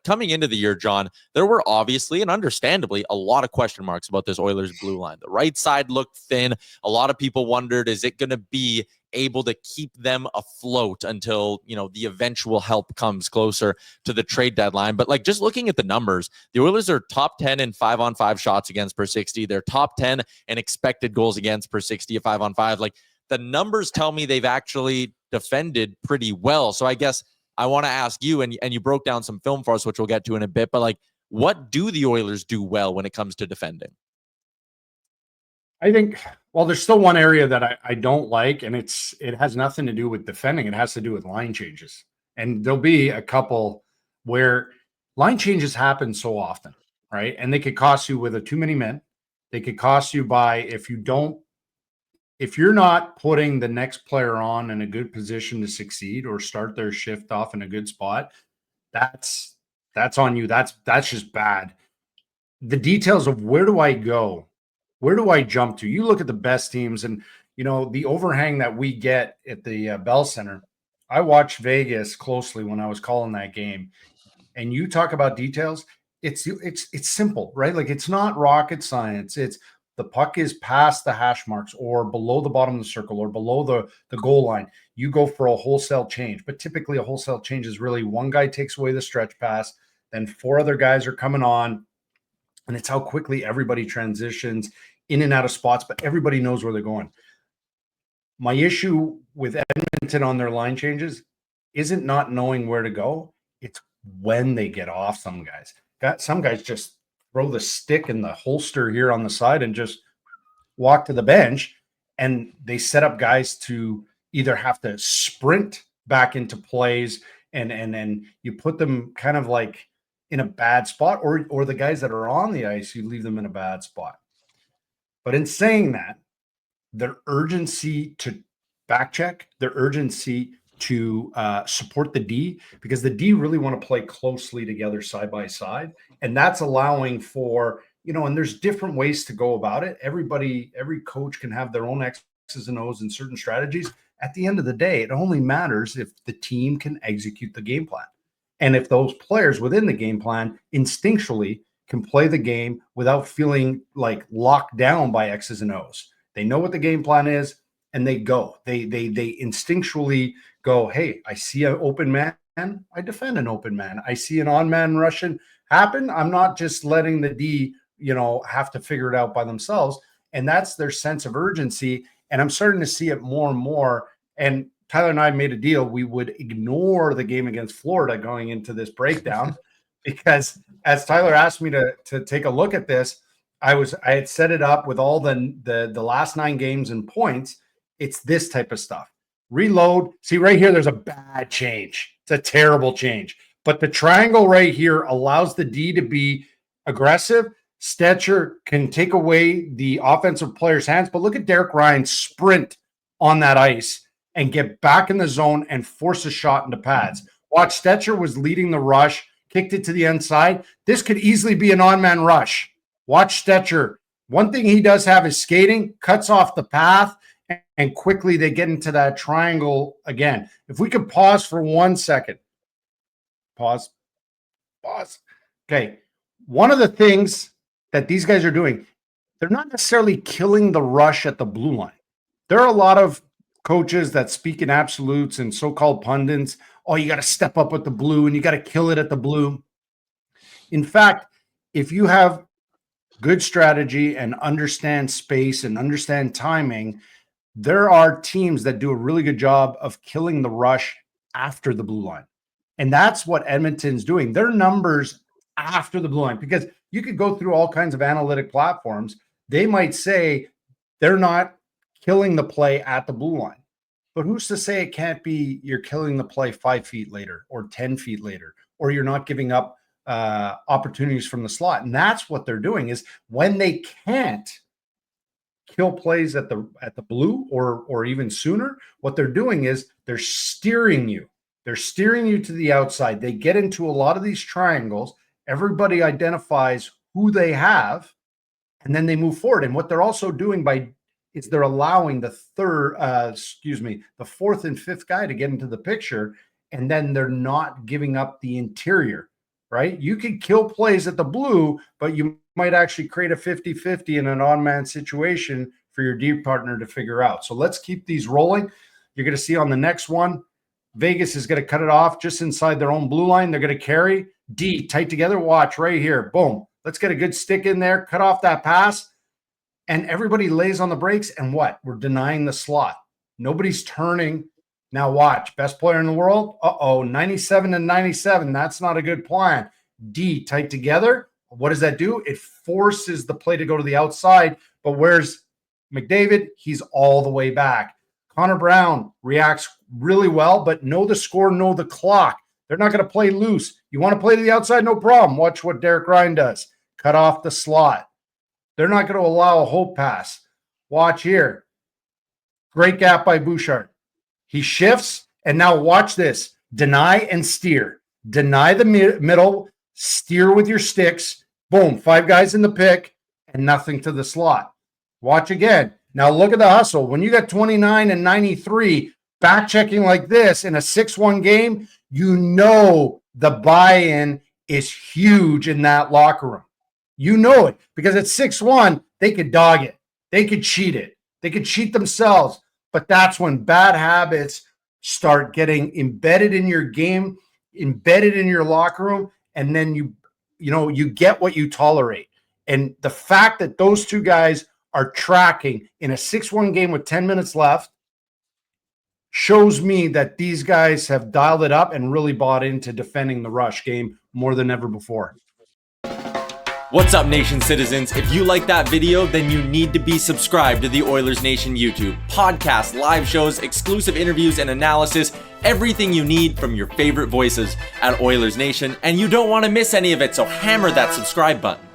coming into the year, Jon, there were obviously and understandably a lot of question marks about this Oilers blue line. The right side looked thin. A lot of people wondered, is it going to be able to keep them afloat until, the eventual help comes closer to the trade deadline? But like, just looking at the numbers, the Oilers are top 10 in 5-on-5 shots against per 60. They're top 10 in expected goals against per 60 at 5-on-5. Like, the numbers tell me they've actually defended pretty well. So I guess I want to ask you, and you broke down some film for us, which we'll get to in a bit, but like, what do the Oilers do well when it comes to defending? I think, well, there's still one area that I don't like, and it has nothing to do with defending. It has to do with line changes. And there'll be a couple where line changes happen so often, right? And they could cost you with a too many men. They could cost you by, if you're not putting the next player on in a good position to succeed or start their shift off in a good spot, that's on you. That's just bad. The details of where do I go? Where do I jump to? You look at the best teams and, the overhang that we get at the Bell Center. I watched Vegas closely when I was calling that game, and you talk about details. It's simple, right? Like, it's not rocket science. It's the puck is past the hash marks or below the bottom of the circle or below the goal line. You go for a wholesale change, but typically a wholesale change is really one guy takes away the stretch pass, then four other guys are coming on. And it's how quickly everybody transitions in and out of spots, but everybody knows where they're going. My issue with Edmonton on their line changes isn't not knowing where to go. It's when they get off some guys. Some guys just throw the stick in the holster here on the side and just walk to the bench, and they set up guys to either have to sprint back into plays and you put them kind of like in a bad spot, or the guys that are on the ice, you leave them in a bad spot. But in saying that, their urgency to back check, their urgency to support the D, because the D really want to play closely together side by side. And that's allowing for, and there's different ways to go about it. Every coach can have their own X's and O's and certain strategies. At the end of the day, it only matters if the team can execute the game plan. And if those players within the game plan instinctually can play the game without feeling like locked down by X's and O's, they know what the game plan is and they go. They instinctually go, hey, I see an open man, I defend an open man. I see an on-man Russian happen. I'm not just letting the D, have to figure it out by themselves. And that's their sense of urgency. And I'm starting to see it more and more. And Tyler and I made a deal. We would ignore the game against Florida going into this breakdown because as Tyler asked me to take a look at this, I had set it up with all the last 9 games and points. It's this type of stuff. Reload. See right here, there's a bad change. It's a terrible change. But the triangle right here allows the D to be aggressive. Stetcher can take away the offensive player's hands. But look at Derek Ryan sprint on that ice and get back in the zone and force a shot into pads. Watch, Stetcher was leading the rush, kicked it to the inside. This could easily be an on-man rush. Watch Stetcher. One thing he does have is skating, cuts off the path, and quickly they get into that triangle again. If we could pause for 1 second. Pause. Okay. One of the things that these guys are doing, they're not necessarily killing the rush at the blue line. There are a lot of coaches that speak in absolutes and so-called pundits. Oh, you got to step up with the blue and you got to kill it at the blue. In fact, if you have good strategy and understand space and understand timing, there are teams that do a really good job of killing the rush after the blue line. And that's what Edmonton's doing. Their numbers after the blue line, because you could go through all kinds of analytic platforms. They might say they're not killing the play at the blue line. But who's to say it can't be you're killing the play 5 feet later or 10 feet later, or you're not giving up opportunities from the slot. And that's what they're doing is when they can't kill plays at the blue or even sooner, what they're doing is they're steering you. They're steering you to the outside. They get into a lot of these triangles. Everybody identifies who they have, and then they move forward. And what they're also doing is they're allowing the fourth and fifth guy to get into the picture, and then they're not giving up the interior. right? You could kill plays at the blue, but you might actually create a 50-50 in an odd man situation for your D partner to figure out. So let's keep these rolling. You're going to see on the next one, Vegas is going to cut it off just inside their own blue line. They're going to carry D tight together. Watch right here. Boom. Let's get a good stick in there, cut off that pass, and everybody lays on the brakes. And what? We're denying the slot. Nobody's turning. Now watch. Best player in the world. 97 and 97. That's not a good plan. D tight together. What does that do? It forces the play to go to the outside. But where's McDavid? He's all the way back. Connor Brown reacts really well, but know the score, know the clock. They're not going to play loose. You want to play to the outside? No problem. Watch what Derek Ryan does. Cut off the slot. They're not going to allow a hope pass. Watch here. Great gap by Bouchard. He shifts, and now watch this. Deny and steer. Deny the middle, steer with your sticks. Boom, 5 guys in the pick, and nothing to the slot. Watch again. Now look at the hustle. When you got 29 and 93, back checking like this in a 6-1 game, you know the buy-in is huge in that locker room. You know it because at 6-1, they could dog it. They could cheat it. They could cheat themselves. But that's when bad habits start getting embedded in your game, embedded in your locker room, and then you get what you tolerate. And the fact that those two guys are tracking in a 6-1 game with 10 minutes left shows me that these guys have dialed it up and really bought into defending the rush game more than ever before. What's up, Nation citizens? If you like that video, then you need to be subscribed to the Oilers Nation YouTube. Podcasts, live shows, exclusive interviews, and analysis. Everything you need from your favorite voices at Oilers Nation. And you don't want to miss any of it, so hammer that subscribe button.